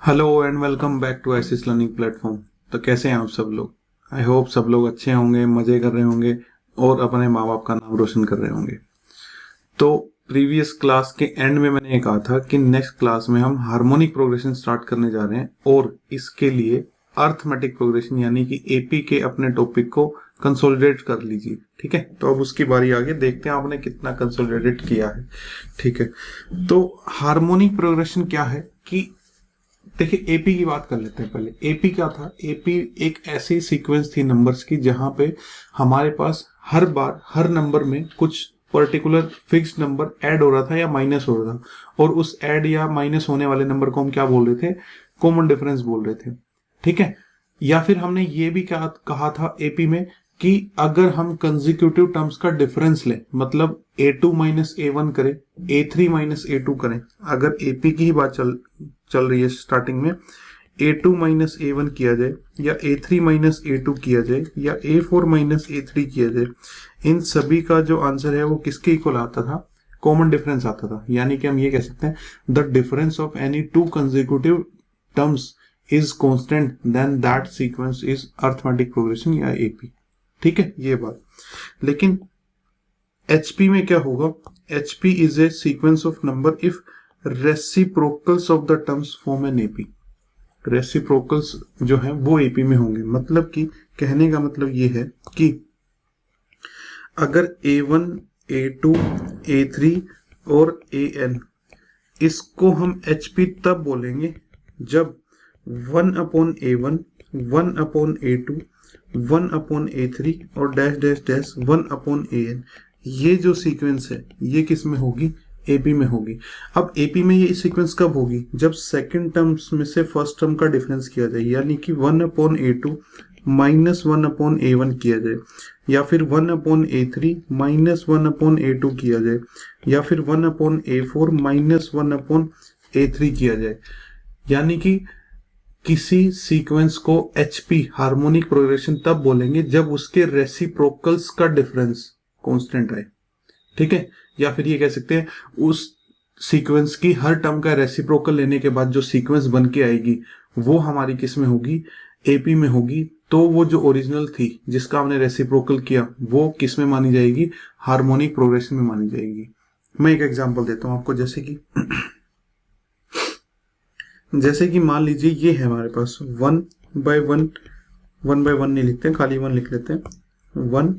Hello and welcome back to Asis learning platform. तो कैसे हैं आप सब लोग? आई होप सब लोग अच्छे होंगे, मज़े कर रहे होंगे और अपने माँ बाप का नाम रोशन कर रहे होंगे। तो प्रीवियस क्लास के एंड में मैंने ये कहा था कि नेक्स्ट क्लास में हम हार्मोनिक प्रोग्रेशन स्टार्ट करने जा रहे हैं और इसके लिए अर्थमेटिक प्रोग्रेशन यानी कि एपी के अपने टॉपिक को कंसोलिडेट कर लीजिए। ठीक है, तो अब उसकी बारी आगे देखते हैं आपने कितना कंसोलिडेट किया है। ठीक है, तो हार्मोनिक प्रोग्रेशन क्या है कि देखिए एपी की बात कर लेते हैं। पहले एपी क्या था? एपी एक ऐसी सीक्वेंस थी नंबर्स की जहां पे हमारे पास हर बार हर नंबर में कुछ पर्टिकुलर फिक्स्ड नंबर ऐड हो रहा था या माइनस हो रहा था, और उस ऐड या माइनस होने वाले नंबर को हम क्या बोल रहे थे? कॉमन डिफरेंस बोल रहे थे। ठीक है, या फिर हमने ये भी कहा था एपी में कि अगर हम कंसेक्यूटिव टर्म्स का डिफरेंस लें, मतलब a2 माइनस a1 करें, a3 माइनस a2 करें, अगर एपी की ही बात चल रही है स्टार्टिंग में, a2 माइनस a1 किया जाए या a3 माइनस a2 किया जाए या a4 माइनस a3 किया जाए, इन सभी का जो आंसर है वो किसके इक्वल आता था? कॉमन डिफरेंस आता था। यानी कि हम ये कह सकते हैं the difference of any two consecutive terms is constant, then that sequence is arithmetic progression या एपी। ठीक है, ये बात। लेकिन HP में क्या होगा? HP is a sequence of number if reciprocals of the terms form an AP. Reciprocals जो है वो एपी में होंगे। मतलब कि कहने का मतलब ये है कि अगर A1, A2, A3 और AN, इसको हम HP तब बोलेंगे जब 1/A1, 1/A2, 1/A3 और डैश डैश डैश 1/AN, ये जो सीक्वेंस है ये किस में होगी? एपी में होगी। अब एपी में ये सीक्वेंस कब होगी? जब सेकंड टर्म्स में से फर्स्ट टर्म का डिफरेंस किया जाए, यानी कि 1/A2 माइनस 1/A1 किया जाए, या फिर 1/A3 माइनस 1/A2 किया जाए, या फिर 1/A4 माइनस 1/A3 किया जाए। यानी कि किसी सीक्वेंस को HP हार्मोनिक प्रोग्रेशन तब बोलेंगे जब उसके रेसिप्रोकल्स का डिफरेंस कांस्टेंट आए। ठीक है, या फिर ये कह सकते हैं उस सीक्वेंस की हर टर्म का रेसिप्रोकल लेने के बाद जो सीक्वेंस बन के आएगी वो हमारी किस में होगी? एपी में होगी। तो वो जो ओरिजिनल थी जिसका हमने रेसिप्रोकल किया वो किस में मानी जाएगी? हार्मोनिक प्रोग्रेशन में मानी जाएगी। मैं एक एग्जांपल देता हूं आपको। जैसे कि मान लीजिए ये है हमारे पास 1/1, 1/1 नहीं लिखते हैं, खाली 1 लिख लेते हैं। 1,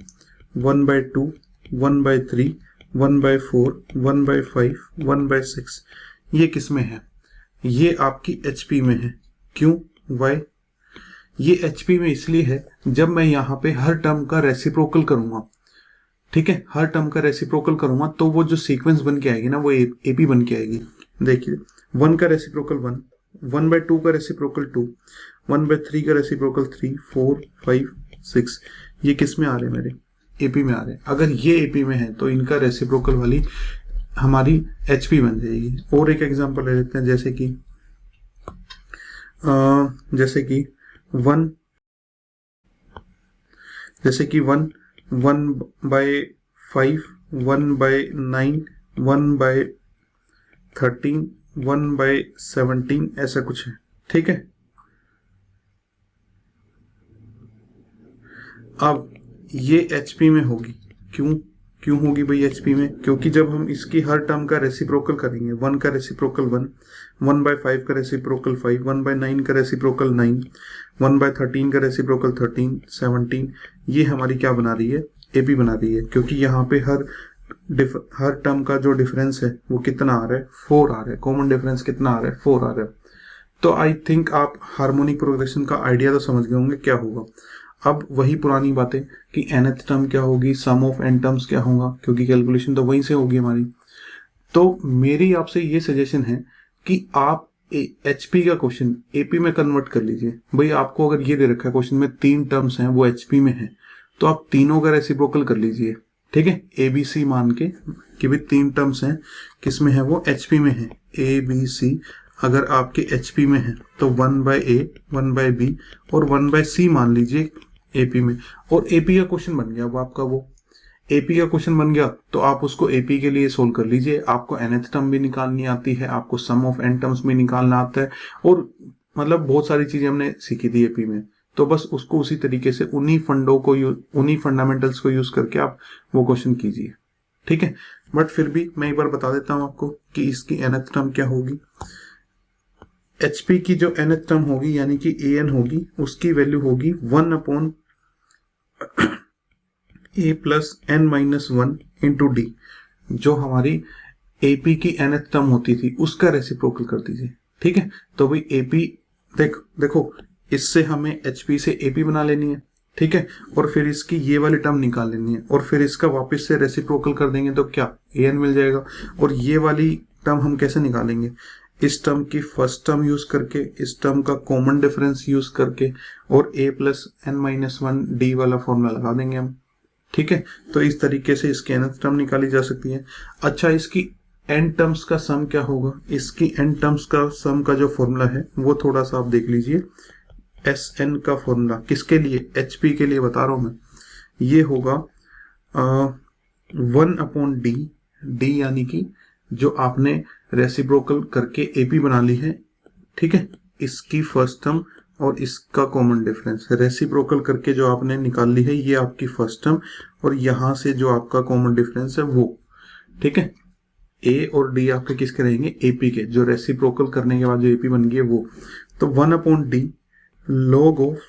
1/2, 1/3, 1/4, 1/5, 1/6, ये किस में है? ये आपकी HP में है। क्यों? वाई? ये HP में इसलिए है जब मैं यहाँ पे हर टर्म का रेसिप्रोकल करूंगा। ठीक है, हर टर्म का रेसिप्रोकल करूंगा तो वो जो सीक्वेंस बन के आएगी ना वो एपी बन के आएगी। देखिए 1 का रेसिप्रोकल 1, 1/2 का रेसिप्रोकल 2, 1/3 का रेसिप्रोकल 3, 4, 5, 6, ये किस में आ रहे हैं? मेरे एपी में आ रहे हैं। अगर ये एपी में है तो इनका रेसिप्रोकल वाली हमारी HP बन जाएगी। और एक एग्जांपल ले लेते हैं, जैसे कि 1, 1/5, 1/9, 1/13, 1/17, ऐसा कुछ है। ठीक है, अब ये HP में होगी। क्यों होगी भाई HP में? क्योंकि जब हम इसकी हर टर्म का रेसिप्रोकल करेंगे, 1 का रेसिप्रोकल 1, 1/5 का रेसिप्रोकल 5, 1/9 का रेसिप्रोकल 9, 1/13 का रेसिप्रोकल 13, 17, ये हमारी क्या बना रही है? एपी बना रही है। क्योंकि यहाँ पे हर टर्म का जो डिफरेंस है वो कितना आ रहा है? 4 आ रहा है। कॉमन डिफरेंस कितना आ रहा है? 4 आ रहा है। तो आई थिंक आप हार्मोनिक प्रोग्रेशन का आइडिया तो समझ गए होंगे क्या होगा। अब वही पुरानी बातें कि nth टर्म क्या होगी, सम ऑफ n टर्म्स क्या होगा, क्योंकि कैलकुलेशन तो वहीं से होगी हमारी। तो मेरी आपसे ये सजेशन है कि आप HP का क्वेश्चन AP में कन्वर्ट कर लीजिए। भाई आपको अगर ये दे रखा है क्वेश्चन में 3 टर्म्स हैं वो HP में है, तो आप तीनों का रेसिप्रोकल कर लीजिए। ठीक है, ABC मान के कि भाई 3 टर्म्स हैं, किस में है? वो HP में है। ABC अगर आपके HP में है तो 1/A, 1/B और 1/C मान लीजिए AP में। और AP का क्वेश्चन बन गया वो आपका। वो AP का क्वेश्चन बन गया तो आप उसको AP के लिए सोल्व कर लीजिए। आपको nth टर्म भी निकालनी आती है, आपको सम ऑफ n टर्म्स भी निकालना आता है, और मतलब बहुत सारी चीजें हमने सीखी थी एपी में, तो बस उसको उसी तरीके से उन्हीं फंडामेंटल्स को यूज करके आप वो क्वेश्चन कीजिए, ठीक है। बट फिर भी मैं एक बार बता देता हूं आपको कि इसकी nth टर्म क्या होगी। HP की जो nth टर्म होगी यानी कि AN होगी, उसकी वैल्यू होगी 1 upon A plus n minus 1 into D. जो हमारी AP की nth टर्म होती थी उसका रेसिप्रोकल कर दीजिए, ठीक है। तो भाई AP देखो इससे हमें HP से AP बना लेनी है, ठीक है, और फिर इसकी ये वाली टर्म निकाल लेनी है और फिर इसका वापस से रेसिप्रोकल कर देंगे तो क्या AN मिल जाएगा। और ये वाली टर्म हम कैसे निकालेंगे, इस टर्म की फर्स्ट टर्म यूज करके, इस टर्म का कॉमन डिफरेंस यूज करके और A plus n minus 1 D वाला फॉर्मूला लगा देंगे हम, ठीक है। तो इस तरीके से इसकी nth टर्म निकाली जा सकती है। अच्छा, इसकी n टर्म्स का सम क्या होगा, इसकी n टर्म्स का सम का जो फॉर्मूला है वो थोड़ा सा आप देख लीजिए। Sn का फॉर्मूला किसके लिए, HP के लिए बता रहा हूं मैं, ये होगा 1 अपॉन डी यानी कि जो आपने रेसिप्रोकल करके AP बना ली है, ठीक है, इसकी फर्स्ट टर्म और इसका कॉमन डिफरेंस रेसिप्रोकल करके जो आपने निकाल ली है ये आपकी फर्स्ट टर्म, और यहां से जो आपका कॉमन डिफरेंस है वो, ठीक है। A और D आपके किसके रहेंगे, AP के, जो रेसिप्रोकल करने के बाद जो AP बन गई है वो। तो 1 upon D log of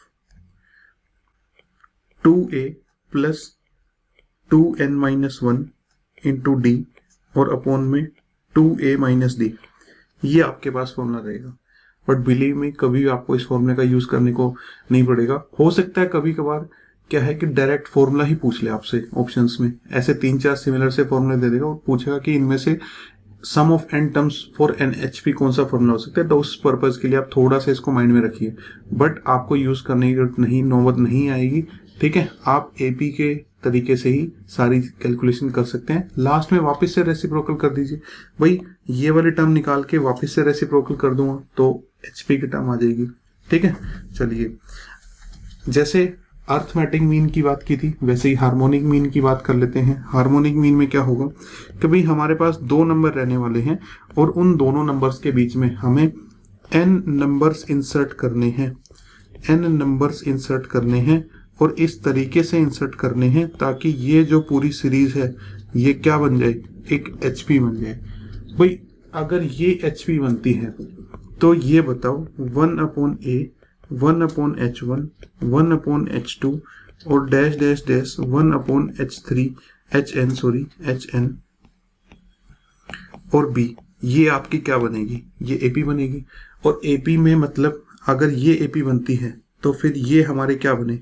2A plus 2n minus 1 into D और अपॉन में 2A माइनस डी, ये आपके पास फॉर्मूला रहेगा। बट बिलीव मी, कभी आपको इस फॉर्मूले का यूज करने को नहीं पड़ेगा। हो सकता है कभी कभार क्या है कि डायरेक्ट फॉर्मूला ही पूछ ले आपसे ऑप्शंस में, ऐसे 3-4 सिमिलर से फॉर्मूले दे देगा और पूछेगा कि इनमें से sum of n terms for n HP कौन सा फॉर्मूला हो सकता है। तो उस पर्पज के लिए आप थोड़ा सा इसको माइंड में रखिए, बट आपको यूज करने की जरूरत नहीं, नौबत नहीं आएगी, ठीक है। आप AP के तरीके से ही सारी कैलकुलेशन कर सकते हैं। लास्ट में वापस से रेसिप्रोकल कर दीजिए, भाई ये वाली टर्म निकाल के वापस से रेसिप्रोकल कर दूंगा तो HP की टर्म आ जाएगी, ठीक है। चलिए, जैसे अर्थमेटिक मीन की बात की थी वैसे ही हार्मोनिक मीन की बात कर लेते हैं। हार्मोनिक मीन में क्या होगा कि भाई हमारे पास 2 नंबर रहने वाले हैं और उन दोनों नंबर्स के बीच में हमें n नंबर्स इंसर्ट करने हैं, n नंबर्स इंसर्ट करने हैं और इस तरीके से इंसर्ट करने हैं ताकि ये जो पूरी सीरीज है ये क्या बन जाए, एक HP बन जाए। भाई अगर ये HP बनती है तो ये बताओ 1 upon A, 1 upon H1, 1 upon H2 और dash dash dash 1 upon HN और B, ये आपकी क्या बनेगी, ये AP बनेगी। और AP में मतलब अगर ये AP बनती है तो फिर ये हमारे क्या बने,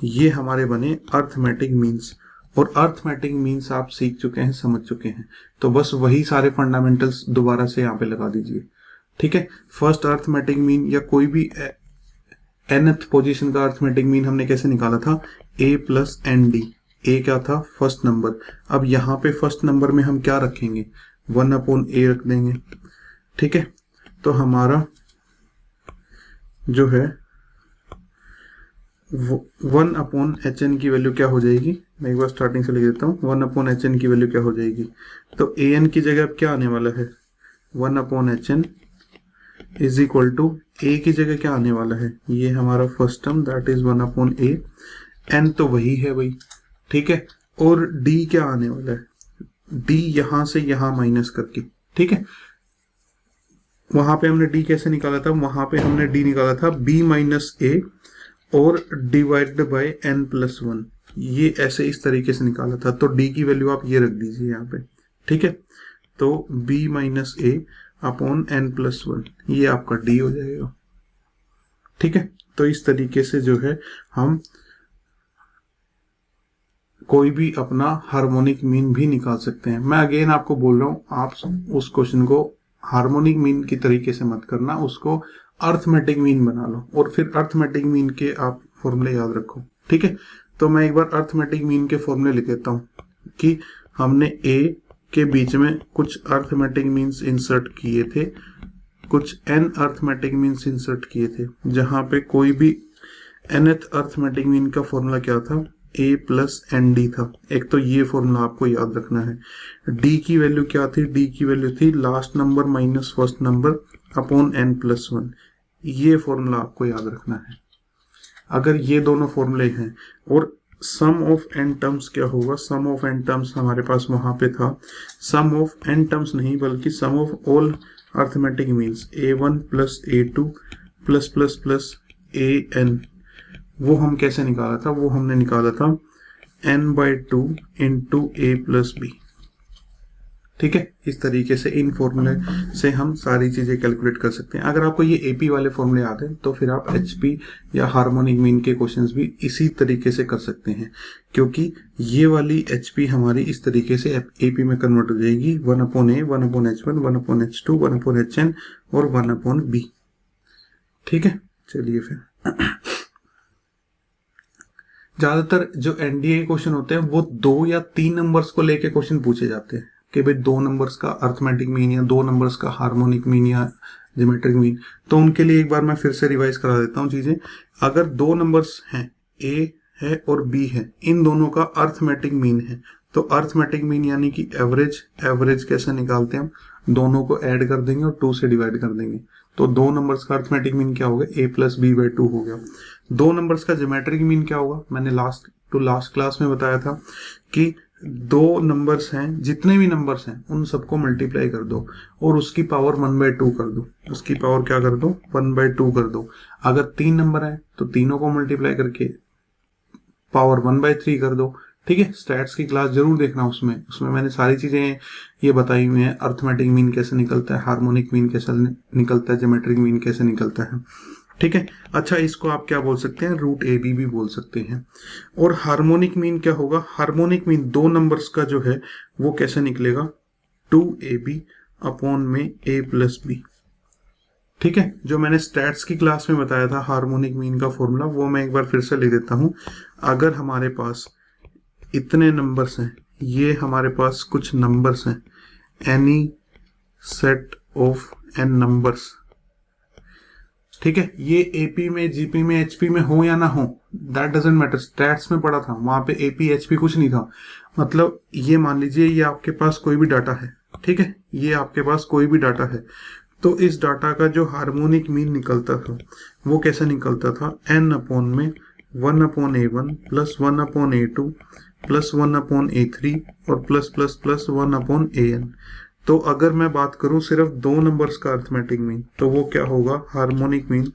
ये हमारे बने अर्थमेटिक मीन्स। और अर्थमेटिक मीन्स आप सीख चुके हैं, समझ चुके हैं, तो बस वही सारे फंडामेंटल्स दोबारा से यहाँ पे लगा दीजिए, ठीक है। फर्स्ट अर्थमेटिक मीन या कोई भी nth पोजीशन का अर्थमेटिक मीन हमने कैसे निकाला था, A प्लस ND। A क्या था, फर्स्ट नंबर। अब यहाँ पे फर्स्ट नंबर में हम क्या रखेंगे, 1 अपॉन A रख देंगे, ठीक है। तो हमारा जो है 1 अपॉन HN की वैल्यू क्या हो जाएगी, मैं एक बार स्टार्टिंग से लिख देता हूँ। 1 अपॉन HN की वैल्यू क्या हो जाएगी, तो AN की जगह अब क्या आने वाला है, 1 upon HN is equal to A की जगह क्या आने वाला है, ये हमारा first term that is 1 upon A, N तो वही है भाई, ठीक है। और D क्या आने वाला है, D यहां से यहां माइनस करके, ठीक है। वहां पे हमने D कैसे निकाला था, वहां पे हमने D निकाला था B माइनस A और डिवाइडेड बाय N प्लस 1, ये ऐसे इस तरीके से निकाला था। तो D की वैल्यू आप ये रख दीजिए यहाँ पे, ठीक है। तो B minus A upon N plus 1, ये आपका D हो जाएगा, ठीक है। तो इस तरीके से जो है हम कोई भी अपना हार्मोनिक मीन भी निकाल सकते हैं। मैं अगेन आपको बोल रहा हूं, आप उस क्वेश्चन को हार्मोनिक मीन की तरीके से मत करना, उसको अर्थमेटिक मीन बना लो और फिर अर्थमेटिक मीन के आप फॉर्मूले याद रखो, ठीक है। तो मैं एक बार अर्थमेटिक मीन के फॉर्मूले लिख देता हूं कि हमने A के बीच में कुछ अर्थमेटिक मीन्स इंसर्ट किए थे, कुछ n अर्थमेटिक मीन्स इंसर्ट किए थे, जहां पे कोई भी nth अर्थमेटिक मीन का फॉर्मूला क्या था, A प्लस ND था। एक तो ये फॉर्मूला आपको याद रखना है। D की वैल्यू क्या थी, D की वैल्यू थी last number minus first number upon N plus 1, ये फॉर्मूला आपको याद रखना है। अगर ये दोनों फॉर्मूले हैं और सम ऑफ एन टर्म्स क्या होगा, सम ऑफ एन टर्म्स हमारे पास वहां पे था, सम ऑफ एन टर्म्स नहीं बल्कि sum of all arithmetic means a1 plus a2 plus plus plus an, वो हम कैसे निकाला था, वो हमने निकाला था n/2 into a plus b। ठीक है, इस तरीके से इन फॉर्मूले से हम सारी चीजें कैलकुलेट कर सकते हैं। अगर आपको ये एपी वाले फॉर्मूले आते हैं तो फिर आप एचपी या हार्मोनिक मीन के क्वेश्चंस भी इसी तरीके से कर सकते हैं, क्योंकि ये वाली एचपी हमारी इस तरीके से एपी में कन्वर्ट हो जाएगी 1/a, 1/h1, 1/h2, 1/hn और 1/b। ठीक है, चलिए फिर ज्यादातर जो एनडीए क्वेश्चन होते हैं वो 2 या 3 नंबर्स को लेके क्वेश्चन पूछे जाते हैं कि भाई 2 नंबर्स का अर्थमेटिक मीन या 2 नंबर्स का हार्मोनिक मीन या ज्योमेट्रिक मीन। तो उनके लिए एक बार मैं फिर से रिवाइज करा देता हूँ चीजें। अगर 2 नंबर्स हैं, ए है और बी है, इन दोनों का अर्थमेटिक मीन है, तो अर्थमेटिक मीन यानी कि एवरेज, एवरेज कैसे निकालते हैं हम, दोनों को ऐड कर देंगे और 2 से डिवाइड कर देंगे। तो 2 नंबर्स का अर्थमेटिक मीन क्या होगा, a प्लस b/2 हो गया। 2 नंबर्स का ज्योमेट्रिक मीन क्या होगा, मैंने लास्ट क्लास में बताया था कि 2 नंबर्स हैं, जितने भी नंबर्स हैं उन सबको मल्टीप्लाई कर दो और उसकी पावर 1/2 कर दो, उसकी पावर क्या कर दो, 1/2 कर दो। अगर 3 नंबर है तो तीनों को मल्टीप्लाई करके पावर 1/3 कर दो। ठीक है, स्टैट्स की क्लास जरूर देखना, उसमें मैंने सारी चीजें ये बताई हुई हैं, अर्थमेटिक मीन कैसे निकलता है, हार्मोनिक मीन कैसे निकलता है, ज्योमेट्रिक मीन कैसे निकलता है। ठीक है, अच्छा इसको आप क्या बोल सकते हैं, रूट ए बी भी बोल सकते हैं। और हार्मोनिक मीन क्या होगा, हार्मोनिक मीन 2 नंबर्स का जो है वो कैसे निकलेगा, 2ab अपॉन में a प्लस b। ठीक है, जो मैंने स्टैट्स की क्लास में बताया था हार्मोनिक मीन का फॉर्मूला, वो मैं एक बार फिर से लिख देता हूं। अगर हमारे पास इतने नंबर्स हैं, ये हमारे पास कुछ नंबर्स हैं, any set of n numbers. ठीक है, ये एपी में, जीपी में, एचपी में हो या ना हो, दैट डजंट मैटर। स्टैट्स में पढ़ा था, वहां पे एपी एचपी कुछ नहीं था। मतलब ये मान लीजिए ये आपके पास कोई भी डाटा है, ठीक है, ये आपके पास कोई भी डाटा है, तो इस डाटा का जो हार्मोनिक मीन निकलता था वो कैसे निकलता था, n अपॉन में 1/a1 plus 1/a2 plus 1/a3 और प्लस प्लस प्लस 1/an। तो अगर मैं बात करूं सिर्फ 2 नंबर्स का अर्थमेटिक मीन, तो वो क्या होगा, हार्मोनिक मीन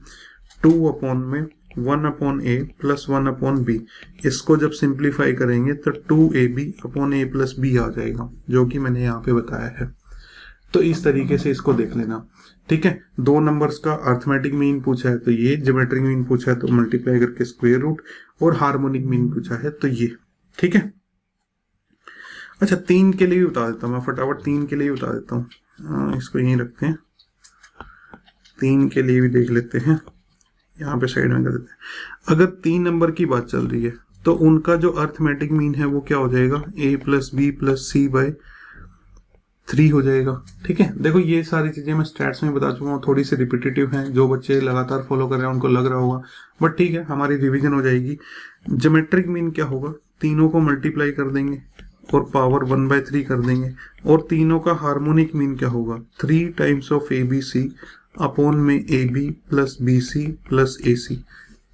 2 अपॉन में 1/a प्लस 1/b। इसको जब सिंप्लीफाई करेंगे तो 2ab upon a plus b आ जाएगा, जो कि मैंने यहाँ पे बताया है। तो इस तरीके से इसको देख लेना। ठीक है, 2 नंबर्स का अर्थमेटिक मीन पूछा है तो ये, ज्योमेट्रिक मीन पूछा है तो मल्टीप्लाई करके स्क्वायर रूट, और हार्मोनिक मीन पूछा है तो ये। ठीक है, अच्छा 3 के लिए भी बता देता हूँ मैं, फटाफट 3 के लिए भी बता देता हूँ। इसको यहीं रखते हैं, 3 के लिए भी देख लेते हैं, यहाँ पे साइड में कर देते हैं। अगर 3 नंबर की बात चल रही है तो उनका जो अर्थमेटिक मीन है वो क्या हो जाएगा, a plus B plus c/3 हो जाएगा। ठीक है, देखो ये सारी चीजें मैं स्टैट्स में बता चुका हूँ, थोड़ी सी रिपीटेटिव हैं, जो बच्चे लगातार फॉलो कर रहे हैं उनको लग रहा होगा, बट ठीक है, हमारी रिवीजन हो जाएगी। ज्योमेट्रिक मीन क्या होगा, तीनों को मल्टीप्लाई कर देंगे और पावर 1/3 कर देंगे, और तीनों का हार्मोनिक मीन क्या होगा, 3 टाइम्स ऑफ ABC अपॉन में AB plus BC plus AC।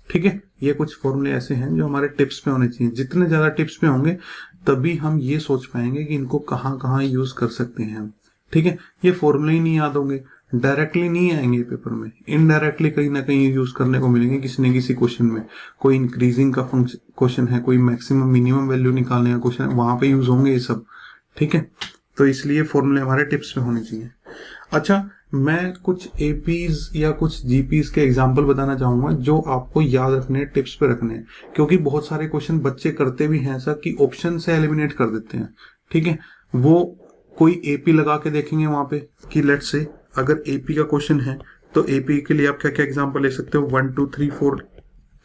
ठीक है, ये कुछ फॉर्मूले ऐसे हैं जो हमारे टिप्स पे होने चाहिए। जितने ज्यादा टिप्स पे होंगे तभी हम ये सोच पाएंगे कि इनको कहाँ कहाँ यूज कर सकते हैं हम। ठीक है, ये फॉर्मूले ही नहीं याद होंगे, डायरेक्टली नहीं आएंगे पेपर में, इनडायरेक्टली कहीं ना कहीं यूज करने को मिलेंगे किसी न किसी क्वेश्चन में। कोई इंक्रीजिंग का फंक्शन क्वेश्चन है, कोई मैक्सिमम मिनिमम वैल्यू निकालने का क्वेश्चन है, वहां पे यूज होंगे ये सब। ठीक है, तो इसलिए फॉर्मूले हमारे टिप्स में होने चाहिए। अच्छा, मैं कुछ एपीज या कुछ जीपीज के एग्जाम्पल बताना चाहूंगा जो आपको याद रखने हैं, टिप्स पे रखने हैं, क्योंकि बहुत सारे क्वेश्चन बच्चे करते भी हैं ऐसा कि ऑप्शन से एलिमिनेट कर देते हैं। ठीक है, वो कोई एपी लगा के देखेंगे वहां पे कि लेट्स से अगर एपी का क्वेश्चन है तो एपी के लिए आप क्या क्या एग्जांपल ले सकते हो, 1 2 3 4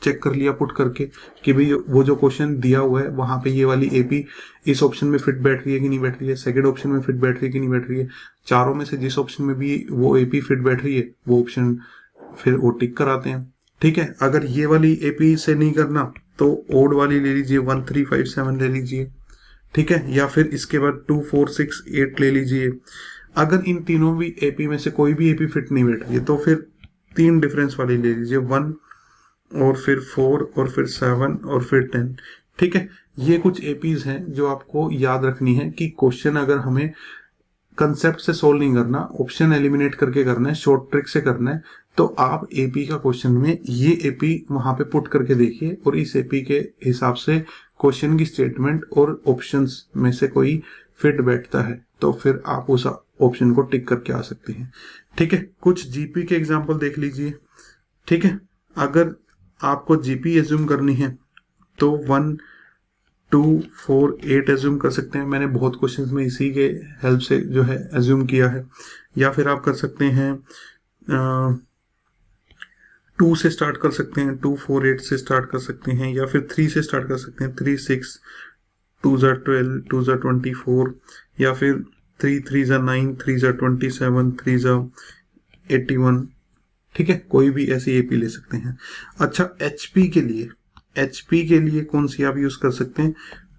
चेक कर लिया पुट करके कि भाई वो जो क्वेश्चन दिया हुआ है वहां पे ये वाली एपी इस ऑप्शन में फिट बैठ रही है कि नहीं बैठ रही है, सेकंड ऑप्शन में फिट बैठ रही है कि नहीं बैठ रही है, चारों में से जिस ऑप्शन में भी वो एपी फिट बैठ रही है वो ऑप्शन फिर वो टिक कराते हैं। ठीक है, अगर ये वाली एपी से नहीं करना तो ओड वाली ले लीजिए, 1 3 5 7 ले लीजिए। ठीक है, या फिर इसके बाद 2 4 6 8 ले लीजिए। अगर इन तीनों भी एपी में से कोई भी एपी फिट नहीं बैठ रही है तो फिर 3 डिफरेंस वाली ले लीजिए, 1 और फिर 4 और फिर 7 और फिर 10। ठीक है, ये कुछ एपीज हैं जो आपको याद रखनी है कि क्वेश्चन अगर हमें कंसेप्ट से सोल्व नहीं करना, ऑप्शन एलिमिनेट करके करना है, शॉर्ट ट्रिक से करना है, तो आप एपी का क्वेश्चन में ये एपी वहां पे पुट करके देखिए और इस एपी के हिसाब से क्वेश्चन की स्टेटमेंट और ऑप्शंस में से कोई फिट बैठता है तो फिर आप उस ऑप्शन को टिक करके आ सकते हैं। ठीक है, कुछ जीपी के एग्जांपल देख लीजिए। ठीक है, अगर आपको जीपी एज्यूम करनी है तो 1 2 4 8 एज्यूम कर सकते हैं। मैंने बहुत क्वेश्चंस में इसी के हेल्प से जो है एज्यूम किया है। या फिर आप कर सकते हैं 2 से स्टार्ट कर सकते हैं, 2 4 8 से स्टार्ट कर सकते हैं, या फिर 3 से स्टार्ट कर सकते हैं, 3 6 2 12 2 24, या फिर 3 3 9 3 27 3 81। ठीक है, कोई भी ऐसी एपी ले सकते हैं। अच्छा, एचपी के लिए कौन सी आप यूज कर सकते हैं?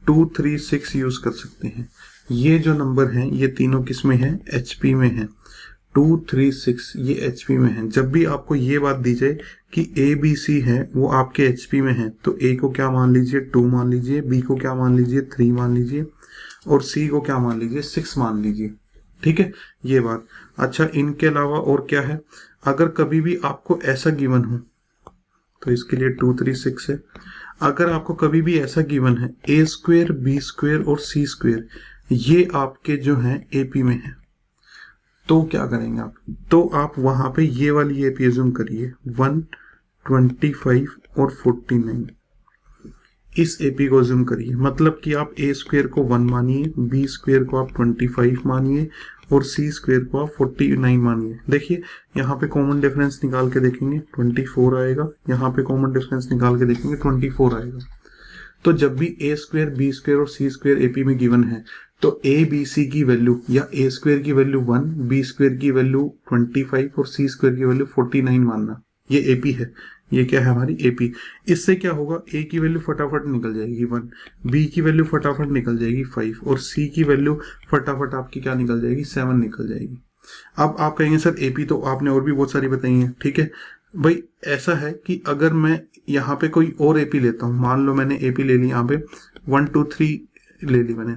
2 3 6 यूज कर सकते हैं। ये जो नंबर हैं ये तीनों किस में है? एचपी में है। 2 3 6 ये एचपी में है। जब भी आपको ये बात दी जाए कि ए बी सी है वो आपके एचपी में है, तो ए को क्या मान लीजिए? 2 मान लीजिए, बी को क्या मान लीजिए? 3 मान लीजिए, और सी को क्या मान लीजिए? 6 मान लीजिए। ठीक है, ये बात। अच्छा, इनके अलावा और क्या है? अगर कभी भी आपको ऐसा गिवन हो तो इसके लिए 2 3 6 है। अगर आपको कभी भी ऐसा गिवन है ए स्क्वेयर बी स्क्वेयर और सी स्क्वेयर, ये आपके जो है एपी में है, तो क्या करेंगे आप? तो आप वहां पे ये वाली एपी एज्यूम करिए, 1 25 और 49। इस एपी को एज्यूम करिए, मतलब कि आप ए स्क्वेयर को 1 मानिए, बी स्क्वेयर को आप 25 मानिए और सी स्क्वेयर को आप 49 मानिए। देखिए यहाँ पे कॉमन डिफरेंस निकाल के देखेंगे 24 आएगा, यहाँ पे कॉमन डिफरेंस निकाल के देखेंगे 24 आएगा। तो जब भी ए स्क्वेयर बी स्क्वेयर और सी स्क्वेयर एपी में गिवन है तो ए बी सी की वैल्यू, या ए स्क्वेयर की वैल्यू 1, बी स्क्वेयर की वैल्यू 25 और सी स्क्वेयर की वैल्यू 49 मानना। ये एपी है, ये क्या है? हमारी एपी। इससे क्या होगा? ए की वैल्यू फटाफट निकल जाएगी 1, बी की वैल्यू फटाफट निकल जाएगी 5, और सी की वैल्यू फटाफट आपकी क्या निकल जाएगी? 7 निकल जाएगी। अब आप कहेंगे सर एपी तो आपने और भी बहुत सारी बताई है। ठीक है भाई, ऐसा है कि अगर मैं यहाँ पे कोई और एपी लेता हूँ, मान लो मैंने एपी ले ली यहाँ पे 1 2 3 ले ली मैंने,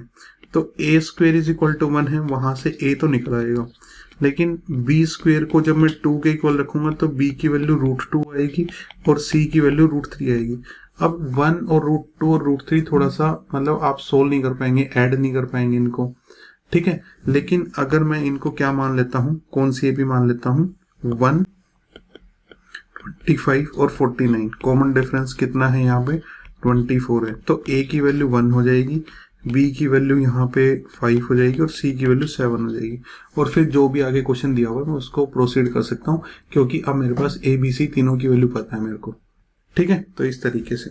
तो ए स्क्वेयर इज इक्वल टू 1 है, वहां से ए तो निकल आएगा, लेकिन बी स्क्वेयर को जब मैं 2 के इक्वल रखूंगा तो बी की वैल्यू √2 आएगी और सी की वैल्यू √3 आएगी। अब 1 और √2 और √3 थोड़ा सा मतलब आप सोल्व नहीं कर पाएंगे, ऐड नहीं कर पाएंगे इनको। ठीक है, लेकिन अगर मैं इनको क्या मान लेता हूँ, कौन सी एपी मान लेता हूँ? 1 25 और 49, कॉमन डिफरेंस कितना है यहाँ पे? 24 है। तो ए की वैल्यू 1 हो जाएगी, बी की वैल्यू यहाँ पे 5 हो जाएगी और सी की वैल्यू 7 हो जाएगी। और फिर जो भी आगे क्वेश्चन दिया हुआ है मैं उसको प्रोसीड कर सकता हूँ, क्योंकि अब मेरे पास ए बी सी तीनों की वैल्यू पता है मेरे को। ठीक है, तो इस तरीके से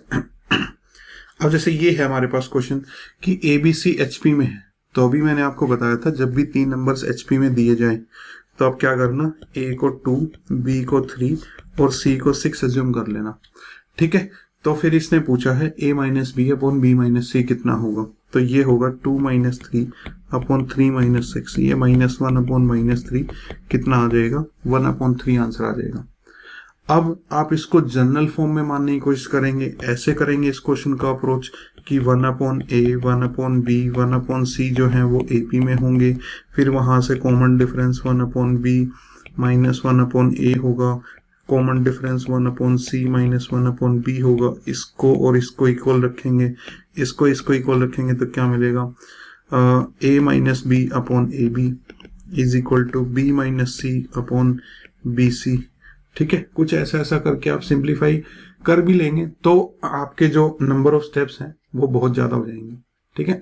अब जैसे ये है हमारे पास क्वेश्चन कि ए बी सी एचपी में है, तो अभी मैंने आपको बताया था जब भी 3 नंबर्स एचपी में दिए जाए तो आप क्या करना? ए को 2, बी को 3 और सी को 6 एज्यूम कर लेना। ठीक है, तो फिर इसने पूछा है a minus B upon B minus C कितना होगा, तो ये होगा 2 माइनस 3 अपॉन 3 माइनस 6, ये -1 अपॉन -3 कितना आ जाएगा? 1 अपॉन 3 आंसर आ जाएगा। अब आप इसको जनरल फॉर्म में मानने की कोशिश करेंगे, ऐसे करेंगे इस क्वेश्चन का अप्रोच कि 1 upon A 1 upon B 1 upon C जो है वो एपी में होंगे, फिर वहां से common difference 1 upon B -1 upon A होगा, common difference 1 upon C -1 upon B होगा, इसको और इसको इक्वल रखेंगे, इसको इक्वल रखेंगे तो क्या मिलेगा? a minus B upon A B is equal to B minus C upon B C. ठीक है, कुछ ऐसा करके आप सिंप्लीफाई कर भी लेंगे तो आपके जो नंबर ऑफ स्टेप्स हैं वो बहुत ज्यादा हो जाएंगे। ठीक है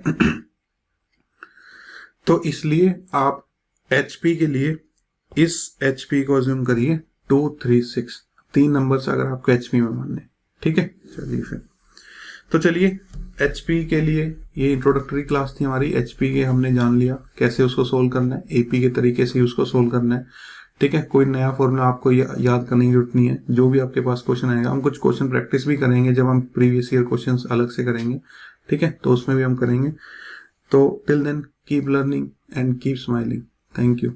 तो इसलिए आप एचपी के लिए इस एचपी को अज्यूम करिए 2 3 6, 3 नंबर्स अगर आपको एचपी में मानने। ठीक है, चलिए फिर तो चलिए एचपी के लिए ये इंट्रोडक्टरी क्लास थी हमारी। एचपी के हमने जान लिया कैसे उसको सोल्व करना है, एपी के तरीके से उसको सोल्व करना है। ठीक है, कोई नया फॉर्मूला आपको याद करने की जरूरत नहीं है। जो भी आपके पास क्वेश्चन आएगा, हम कुछ क्वेश्चन प्रैक्टिस भी करेंगे जब हम प्रीवियस ईयर क्वेश्चंस अलग से करेंगे। ठीक है, तो उसमें भी हम करेंगे। तो till then keep learning and keep smiling. Thank you.